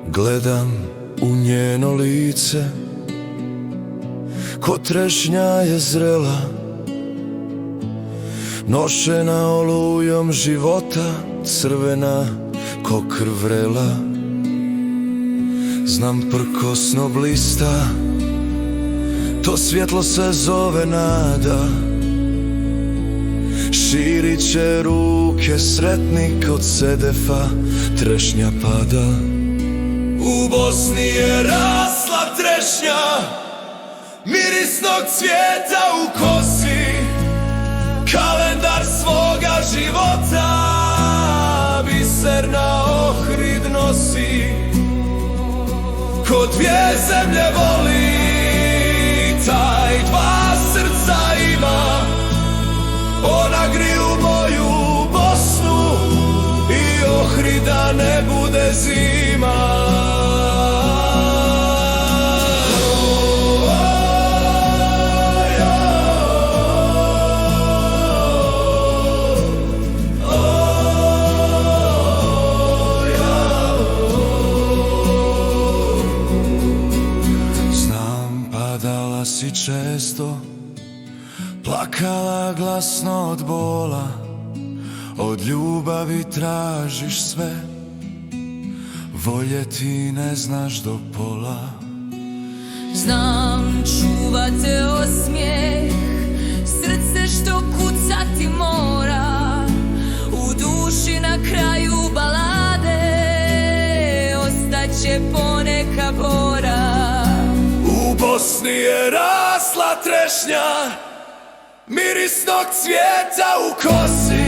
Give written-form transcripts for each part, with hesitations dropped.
Gledam u njeno lice, ko trešnja je zrela, nošena olujom života, crvena ko krv vrela. Znam prkosno blista, to svjetlo se zove nada. Širit će ruke sretnik od sedefa, trešnja pada. U Bosni je rasla trešnja, mirisnog cvijeta u kosi, kalendar svoga života biser na ohrid nosi. Ko dvije zemlje voli, taj dva srca ima. Ona griju moju Bosnu i Ohrida ne bude zima. Padala si često, plakala glasno od bola, od ljubavi tražiš sve, voljeti ne znaš do pola. Znam čuvate osmijeh, srce što kucati mora, u duši na kraju balade ostaće poneka bora. U Bosni je rasla trešnja, mirisnog cvijeta u kosi,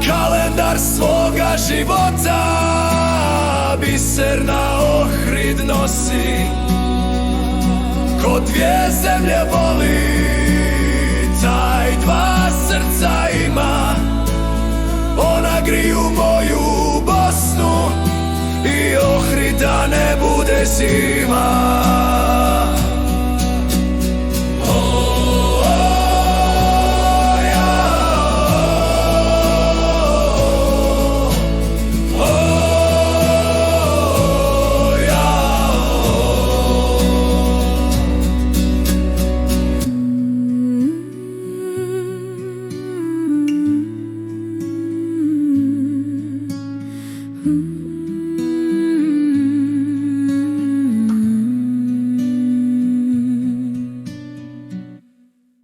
kalendar svoga života biser na ohrid nosi. Ko dvije zemlje voli, taj dva srca ima. Ona griju moju Bosnu i Ohrida ne bude zima.